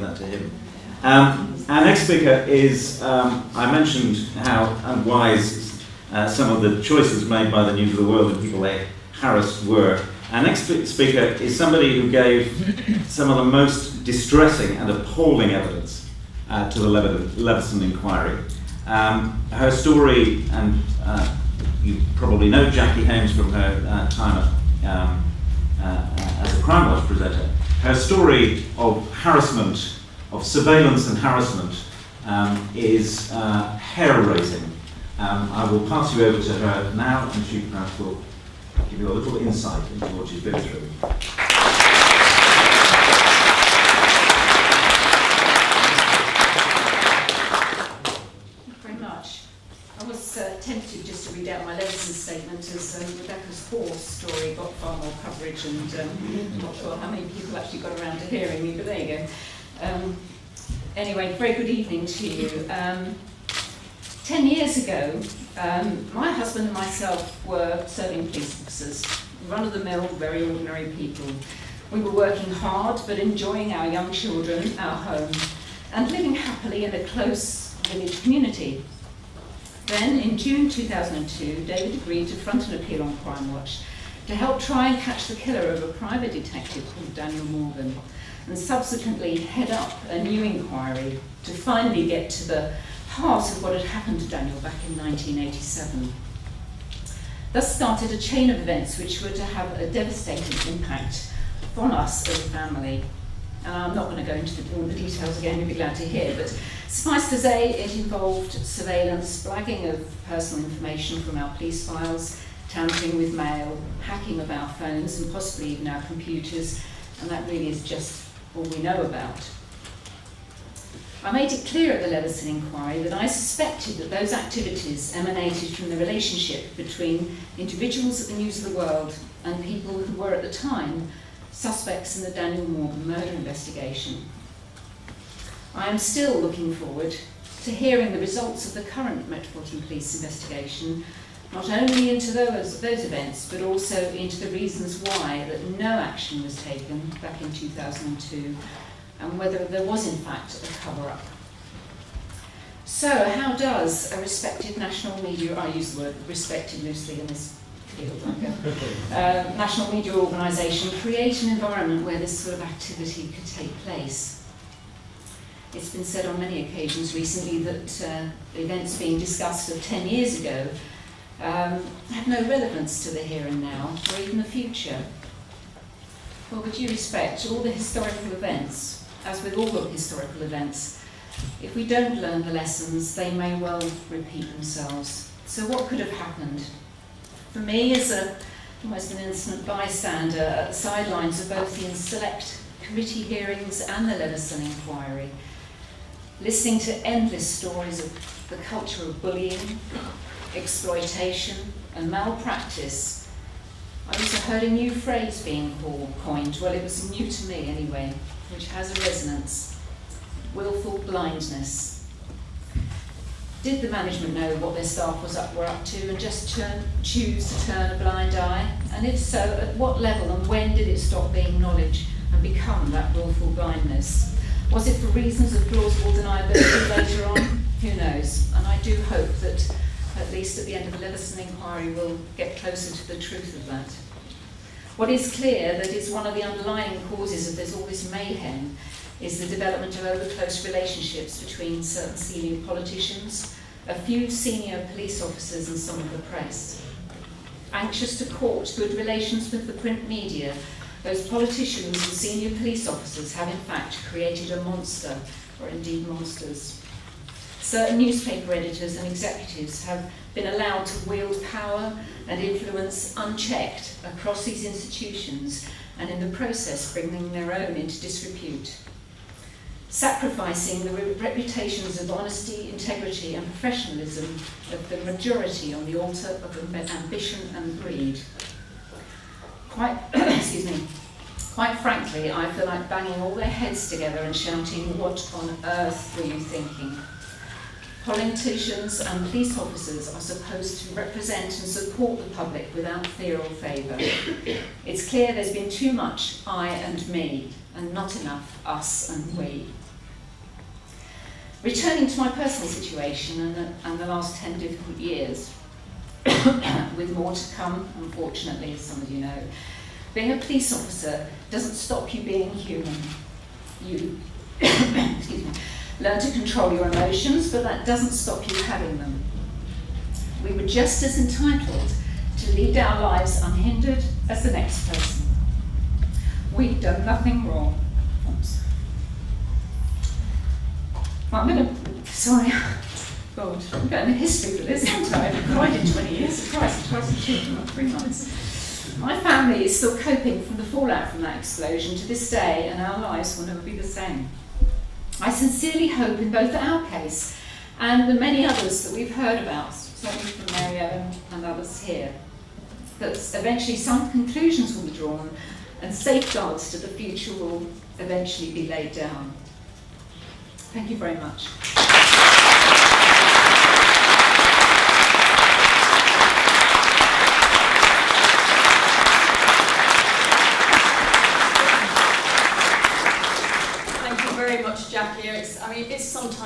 leave that to him. Our next speaker is, I mentioned how unwise some of the choices made by the News of the World and people they harassed were. Our next speaker is somebody who gave some of the most distressing and appalling evidence to the Leveson inquiry. Her story, and you probably know Jackie Haines from her time as a Crimewatch presenter. Her story of harassment, of surveillance and harassment, is hair-raising. I will pass you over to her now, and she perhaps will give you a little insight into what she's been through. Very much. I was tempted just to read out my Leveson statement as Rebecca's horse story got far more coverage, and I'm not sure how many people actually got around to hearing me, but there you go. Anyway, very good evening to you. 10 years ago, my husband and myself were serving police officers, run-of-the-mill, very ordinary people. We were working hard, but enjoying our young children, our home, and living happily in a close village community. Then, in June 2002, David agreed to front an appeal on Crimewatch to help try and catch the killer of a private detective called Daniel Morgan, and subsequently head up a new inquiry to finally get to the heart of what had happened to Daniel back in 1987. Thus started a chain of events which were to have a devastating impact on us as a family. And I'm not going to go into all the details again, you'll be glad to hear, but suffice to say it involved surveillance, blagging of personal information from our police files, tampering with mail, hacking of our phones and possibly even our computers, and that really is just all we know about. I made it clear at the Leveson inquiry that I suspected that those activities emanated from the relationship between individuals at the News of the World and people who were at the time suspects in the Daniel Morgan murder investigation. I am still looking forward to hearing the results of the current Metropolitan Police investigation, not only into those events, but also into the reasons why that no action was taken back in 2002, and whether there was in fact a cover-up. So how does a respected national media, I use the word respected loosely in this field, national media organisation create an environment where this sort of activity could take place? It's been said on many occasions recently that the events being discussed of 10 years ago have no relevance to the here and now, or even the future. Well, with due respect, all the historical events, as with all the historical events, if we don't learn the lessons, they may well repeat themselves. So what could have happened? For me, as almost an innocent bystander at the sidelines of both the select committee hearings and the Leveson inquiry, listening to endless stories of the culture of bullying, exploitation and malpractice, I also heard a new phrase being coined, well it was new to me anyway, which has a resonance: willful blindness. Did the management know what their staff were up to and just choose to turn a blind eye? And if so, at what level and when did it stop being knowledge and become that willful blindness? Was it for reasons of plausible deniability later on? Who knows? And I do hope that at least at the end of the Leveson inquiry we'll get closer to the truth of that. What is clear that is one of the underlying causes of all this mayhem is the development of over-close relationships between certain senior politicians, a few senior police officers and some of the press. Anxious to court good relations with the print media, those politicians and senior police officers have in fact created a monster, or indeed monsters. Certain newspaper editors and executives have been allowed to wield power and influence unchecked across these institutions, and in the process bringing their own into disrepute. Sacrificing the reputations of honesty, integrity and professionalism of the majority on the altar of ambition and greed. Quite frankly, I feel like banging all their heads together and shouting, "What on earth were you thinking?" Politicians and police officers are supposed to represent and support the public without fear or favour. It's clear there's been too much I and me, and not enough us and we. Returning to my personal situation and the last 10 difficult years, with more to come, unfortunately, as some of you know, being a police officer doesn't stop you being human. You excuse me, learn to control your emotions, but that doesn't stop you having them. We were just as entitled to lead our lives unhindered as the next person. We've done nothing wrong. Oops. Well, sorry, God, I'm going to history for this, haven't I? I've cried in 20 years, Christ, twice in 3 months. My family is still coping from the fallout from that explosion to this day, and our lives will never be the same. I sincerely hope in both our case and the many others that we've heard about, certainly from Mario and others here, that eventually some conclusions will be drawn and safeguards to the future will eventually be laid down. Thank you very much. Thank you very much, Jackie. It's sometimes